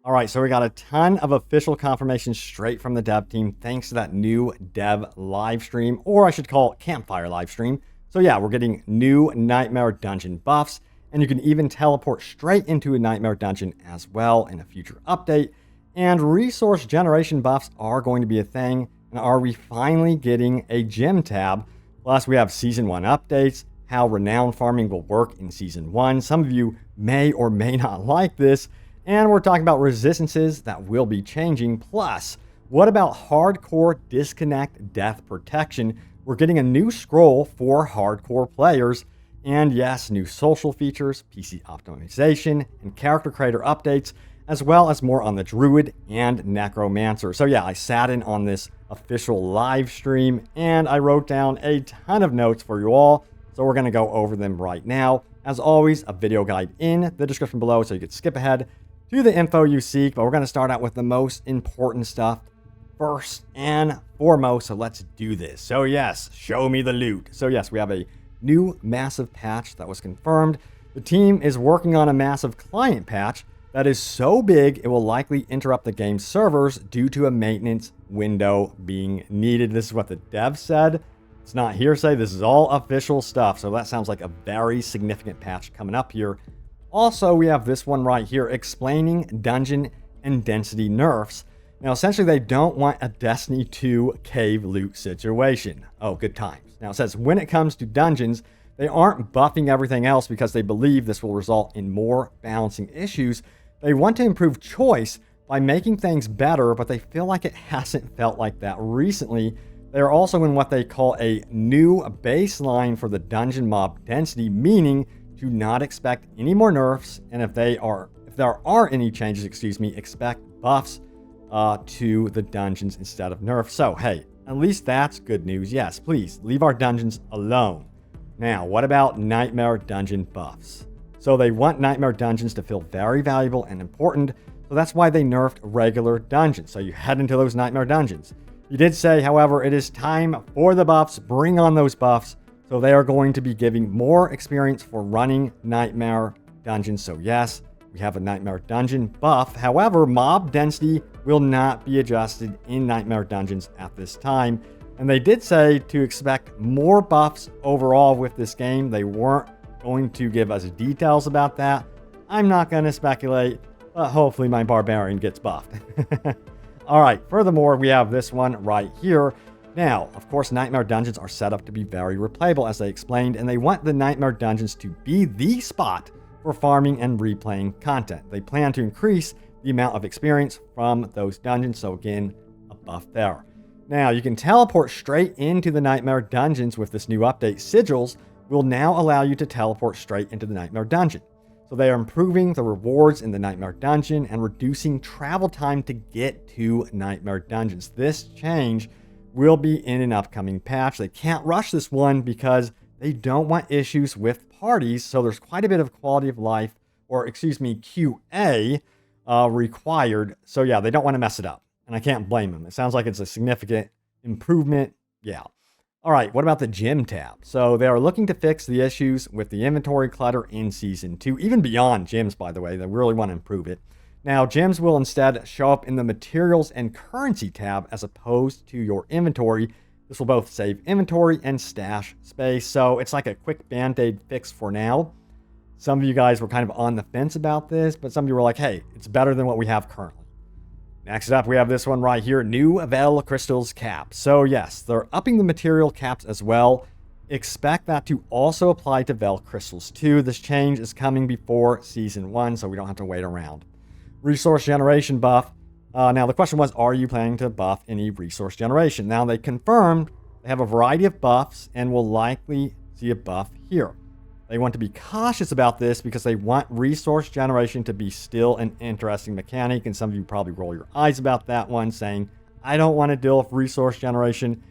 All right, so we got a ton of official confirmation straight from the dev team thanks to that new dev live stream, or I should call it campfire live stream. So yeah, we're getting new Nightmare Dungeon buffs, and you can even teleport straight into a Nightmare Dungeon as well in a future update. And resource generation buffs are going to be a thing. And are we finally getting a gym tab? Plus, we have Season 1 updates, how Renown farming will work in Season 1. Some of you may or may not like this. And we're talking about resistances that will be changing. Plus, what about hardcore disconnect death protection? We're getting a new scroll for hardcore players. And yes, new social features, PC optimization, and character creator updates, as well as more on the Druid and Necromancer. So yeah, I sat in on this official live stream and I wrote down a ton of notes for you all. So we're going to go over them right now. As always, a video guide in the description below so you could skip ahead to the info you seek. But we're going to start out with the most important stuff first and foremost. So let's do this. So yes, show me the loot. So yes, we have a new massive patch that was confirmed. The team is working on a massive client patch that is so big it will likely interrupt the game's servers due to a maintenance window being needed. This is what the dev said. It's not hearsay. This is all official stuff. So that sounds like a very significant patch coming up here. Also, we have this one right here explaining dungeon and density nerfs. Now, essentially, they don't want a Destiny 2 cave loot situation. Oh, good times. Now, it says when it comes to dungeons, they aren't buffing everything else because they believe this will result in more balancing issues. They want to improve choice by making things better, but they feel like it hasn't felt like that recently. They are also in what they call a new baseline for the dungeon mob density, meaning to not expect any more nerfs, and if there are any changes, expect buffs to the dungeons instead of nerfs. So hey, at least that's good news. Yes, please leave our dungeons alone. Now, what about Nightmare Dungeon buffs? So they want Nightmare Dungeons to feel very valuable and important, so that's why they nerfed regular dungeons. So you head into those Nightmare Dungeons. You did say, however, it is time for the buffs. Bring on those buffs. So they are going to be giving more experience for running Nightmare Dungeons. So yes, we have a Nightmare Dungeon buff. However, mob density will not be adjusted in Nightmare Dungeons at this time. And they did say to expect more buffs overall with this game. They weren't going to give us details about that. I'm not going to speculate, but hopefully my Barbarian gets buffed. All right, furthermore, we have this one right here. Now, of course, Nightmare Dungeons are set up to be very replayable, as they explained, and they want the Nightmare Dungeons to be the spot for farming and replaying content. They plan to increase the amount of experience from those dungeons, so again, a buff there. Now, you can teleport straight into the Nightmare Dungeons with this new update. Sigils will now allow you to teleport straight into the Nightmare Dungeon. So they are improving the rewards in the Nightmare Dungeon and reducing travel time to get to Nightmare Dungeons. This change will be in an upcoming patch. They can't rush this one because they don't want issues with parties. So there's quite a bit of quality of life, or QA required. So yeah, they don't want to mess it up. And I can't blame them. It sounds like it's a significant improvement. Yeah. All right, what about the gym tab? So they are looking to fix the issues with the inventory clutter in Season 2, even beyond gyms, by the way. They really want to improve it. Now, gyms will instead show up in the materials and currency tab as opposed to your inventory. This will both save inventory and stash space. So it's like a quick band-aid fix for now. Some of you guys were kind of on the fence about this, but some of you were like, hey, it's better than what we have currently. Next up, we have this one right here, new Vel Crystals cap. So yes, they're upping the material caps as well. Expect that to also apply to Vel Crystals too. This change is coming before Season 1, so we don't have to wait around. Resource generation buff. Now the question was, are you planning to buff any resource generation? Now they confirmed they have a variety of buffs and will likely see a buff here. They want to be cautious about this because they want resource generation to be still an interesting mechanic. And some of you probably roll your eyes about that one, saying, I don't want to deal with resource generation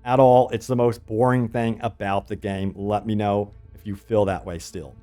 at all. It's the most boring thing about the game. Let me know if you feel that way still.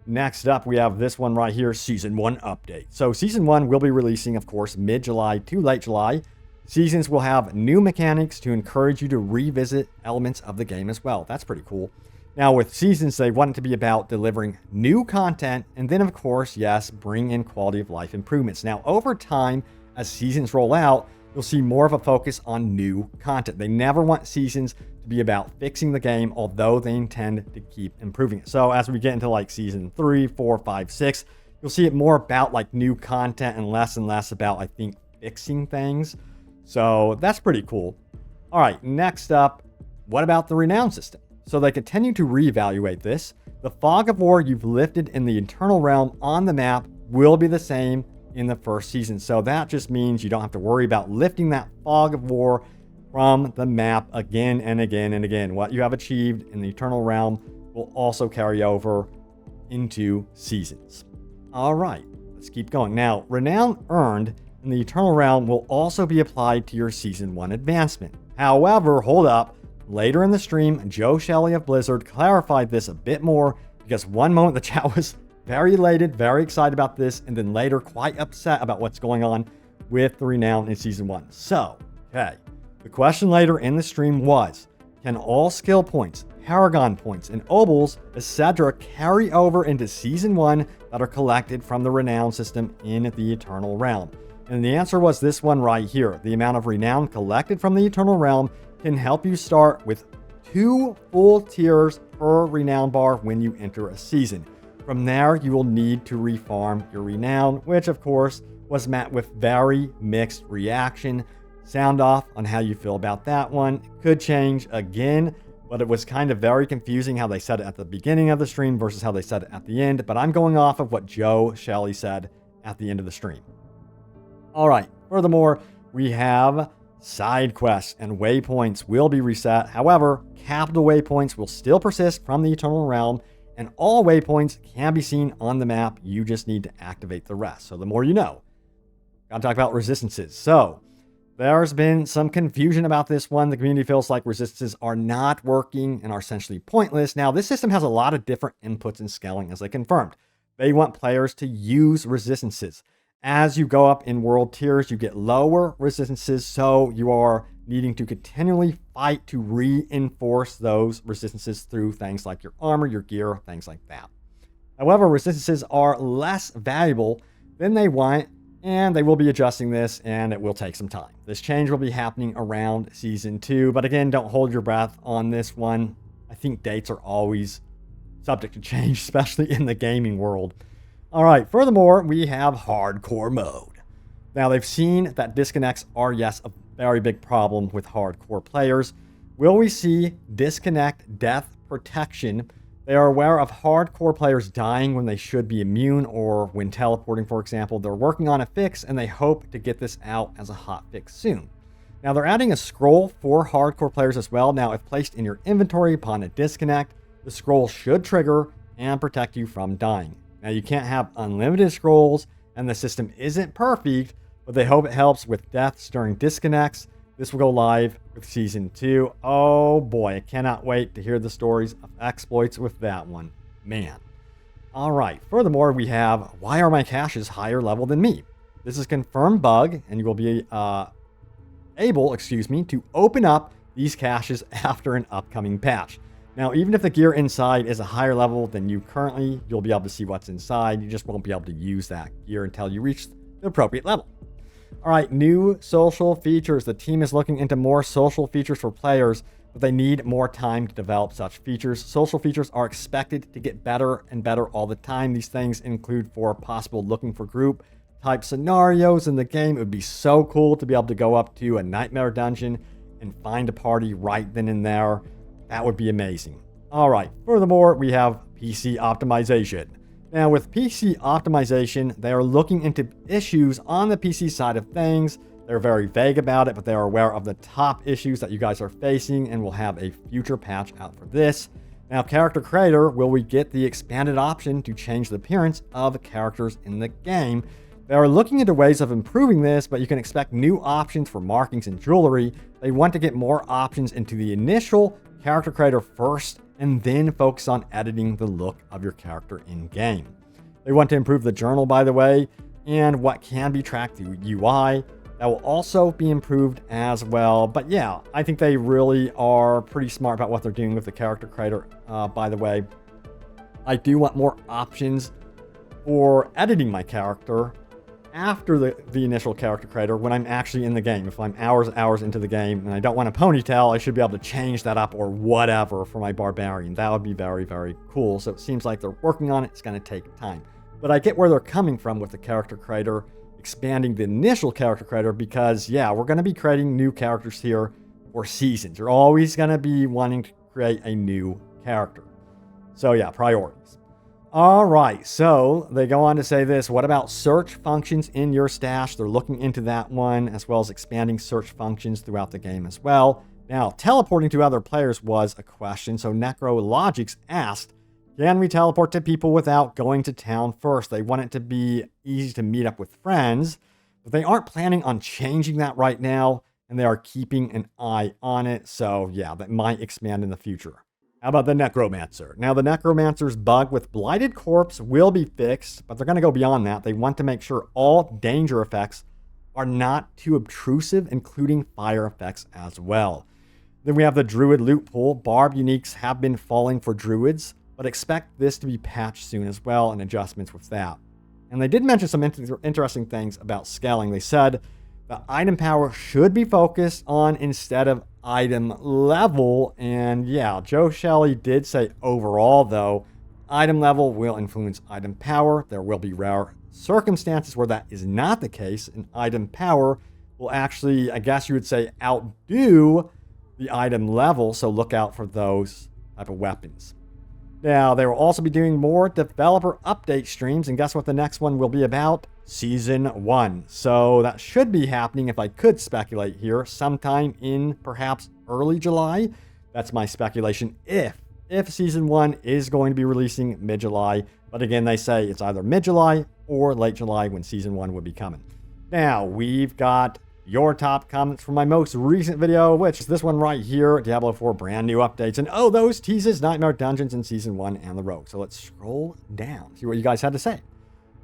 Next up, we have this one right here, Season 1 update. So Season 1 will be releasing, of course, mid-July to late July. Seasons will have new mechanics to encourage you to revisit elements of the game as well. That's pretty cool. Now, with seasons, they want it to be about delivering new content, and then, of course, yes, bring in quality of life improvements. Now, over time, as seasons roll out, you'll see more of a focus on new content. They never want seasons to be about fixing the game, although they intend to keep improving it. So as we get into like season 3, 4, 5, 6, you'll see it more about like new content and less about, I think, fixing things. So that's pretty cool. All right, next up, what about the Renown system? So they continue to reevaluate this. The fog of war you've lifted in the Eternal Realm on the map will be the same in the first season. So that just means you don't have to worry about lifting that fog of war from the map again and again and again. What you have achieved in the Eternal Realm will also carry over into seasons. All right, let's keep going. Now, Renown earned in the Eternal Realm will also be applied to your Season 1 advancement. However, hold up. Later in the stream, Joe Shelley of Blizzard clarified this a bit more, because one moment the chat was very elated, very excited about this, and then later quite upset about what's going on with the Renown in Season 1. So, okay, the question later in the stream was, can all skill points, Paragon points, and Obols, etc. carry over into Season 1 that are collected from the Renown system in the Eternal Realm? And the answer was this one right here. The amount of Renown collected from the Eternal Realm can help you start with 2 full tiers per Renown bar when you enter a season. From there, you will need to refarm your Renown, which of course was met with very mixed reaction. Sound off on how you feel about that one. It could change again, but it was kind of very confusing how they said it at the beginning of the stream versus how they said it at the end. But I'm going off of what Joe Shelley said at the end of the stream. All right, furthermore, we have side quests and waypoints will be reset. However, capital waypoints will still persist from the Eternal Realm, and all waypoints can be seen on the map. You just need to activate the rest. So the more you know. Gotta talk about resistances. So there's been some confusion about this one. The community feels like resistances are not working and are essentially pointless. Now, this system has a lot of different inputs and scaling, as they confirmed. They want players to use resistances. As you go up in world tiers, you get lower resistances, so you are needing to continually fight to reinforce those resistances through things like your armor, your gear, things like that. However, resistances are less valuable than they want, and they will be adjusting this, and it will take some time. This change will be happening around Season 2, but again, don't hold your breath on this one. I think dates are always subject to change, especially in the gaming world. All right, furthermore, we have hardcore mode. Now, they've seen that disconnects are, yes, a very big problem with hardcore players. Will we see disconnect death protection? They are aware of hardcore players dying when they should be immune or when teleporting, for example. They're working on a fix, and they hope to get this out as a hot fix soon. Now, they're adding a scroll for hardcore players as well. Now, if placed in your inventory upon a disconnect, the scroll should trigger and protect you from dying. Now, you can't have unlimited scrolls, and the system isn't perfect, but they hope it helps with deaths during disconnects. This will go live with Season 2. Oh boy, I cannot wait to hear the stories of exploits with that one. Man. All right, furthermore, we have, why are my caches higher level than me? This is a confirmed bug, and you will be able to open up these caches after an upcoming patch. Now, even if the gear inside is a higher level than you currently, you'll be able to see what's inside. You just won't be able to use that gear until you reach the appropriate level. All right, new social features. The team is looking into more social features for players, but they need more time to develop such features. Social features are expected to get better and better all the time. These things include for possible looking for group type scenarios in the game. It would be so cool to be able to go up to a nightmare dungeon and find a party right then and there. That would be amazing. All right, furthermore, we have PC optimization. Now, with PC optimization, they are looking into issues on the PC side of things. They're very vague about it, but they are aware of the top issues that you guys are facing and will have a future patch out for this. Now, character creator, will we get the expanded option to change the appearance of characters in the game? They are looking into ways of improving this, but you can expect new options for markings and jewelry. They want to get more options into the initial character creator first, and then focus on editing the look of your character in game. They want to improve the journal, by the way, and what can be tracked through UI. That will also be improved as well. But yeah, I think they really are pretty smart about what they're doing with the character creator. By the way, I do want more options for editing my character after the initial character creator when I'm actually in the game. If I'm hours into the game and I don't want a ponytail, I should be able to change that up or whatever for my barbarian. That would be very, very cool. So it seems like they're working on it. It's going to take time. But I get where they're coming from with the character creator, expanding the initial character creator, because yeah, we're going to be creating new characters here for seasons. You're always going to be wanting to create a new character. So yeah, priorities. All right, so they go on to say this. What about search functions in your stash? They're looking into that one, as well as expanding search functions throughout the game as well. Now, teleporting to other players was a question. So Necrologics asked, can we teleport to people without going to town first? They want it to be easy to meet up with friends, but they aren't planning on changing that right now, and they are keeping an eye on it. So yeah, that might expand in the future. How about the Necromancer? Now, the Necromancer's bug with Blighted Corpse will be fixed, but they're going to go beyond that. They want to make sure all danger effects are not too obtrusive, including fire effects as well. Then we have the Druid loot pool. Barb uniques have been falling for Druids, but expect this to be patched soon as well, and adjustments with that. And they did mention some interesting things about scaling. They said the item power should be focused on instead of item level. And yeah, Joe Shelley did say overall, though, item level will influence item power. There will be rare circumstances where that is not the case, and item power will actually, I guess you would say, outdo the item level. So look out for those type of weapons. Now, they will also be doing more developer update streams, and guess what the next one will be about? Season 1. So that should be happening, if I could speculate here, sometime in perhaps early July. That's my speculation if Season 1 is going to be releasing mid-July. But again, they say it's either mid-July or late July when Season 1 would be coming. Now, we've got your top comments from my most recent video, which is this one right here, Diablo 4 brand new updates. And oh, those teases Nightmare Dungeons in Season 1 and the Rogue. So let's scroll down, see what you guys had to say.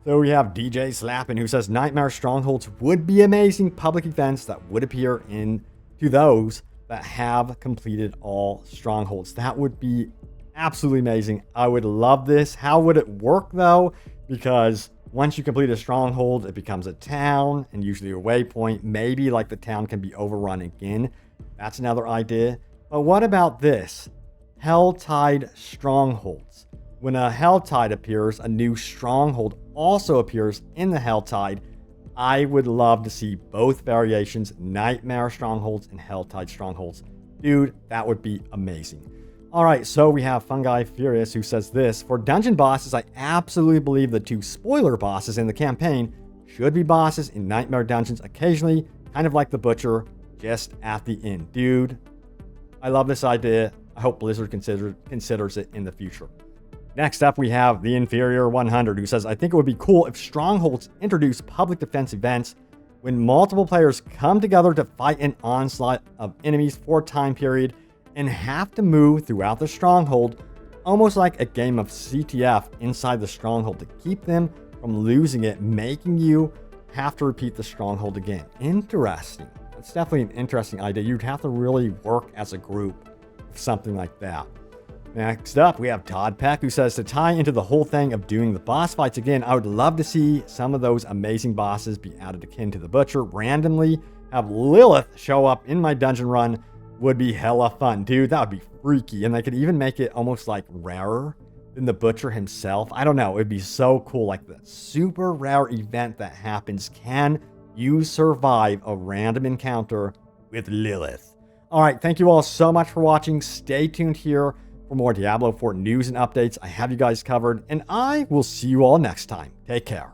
So we have DJ Slappin, who says Nightmare Strongholds would be amazing public events that would appear to those that have completed all strongholds. That would be absolutely amazing. I would love this. How would it work though? Because once you complete a stronghold, it becomes a town and usually a waypoint. Maybe like the town can be overrun again. That's another idea. But what about this? Helltide strongholds. When a Helltide appears, a new stronghold also appears in the Helltide. I would love to see both variations, Nightmare strongholds and Helltide strongholds. Dude, that would be amazing. All right, so we have Fungi Furious, who says this. For dungeon bosses, I absolutely believe the 2 spoiler bosses in the campaign should be bosses in Nightmare dungeons occasionally, kind of like the Butcher, just at the end. Dude, I love this idea. I hope Blizzard considers it in the future. Next up, we have the Inferior 100, who says, I think it would be cool if strongholds introduce public defense events when multiple players come together to fight an onslaught of enemies for a time period and have to move throughout the stronghold, almost like a game of CTF inside the stronghold to keep them from losing it, making you have to repeat the stronghold again. Interesting. That's definitely an interesting idea. You'd have to really work as a group with something like that. Next up, we have Todd Peck, who says, to tie into the whole thing of doing the boss fights again, I would love to see some of those amazing bosses be added akin to the Butcher. Randomly have Lilith show up in my dungeon run would be hella fun. Dude, that would be freaky. And they could even make it almost like rarer than the Butcher himself. I don't know. It'd be so cool. Like the super rare event that happens. Can you survive a random encounter with Lilith? All right. Thank you all so much for watching. Stay tuned here for more Diablo 4 news and updates. I have you guys covered, and I will see you all next time. Take care.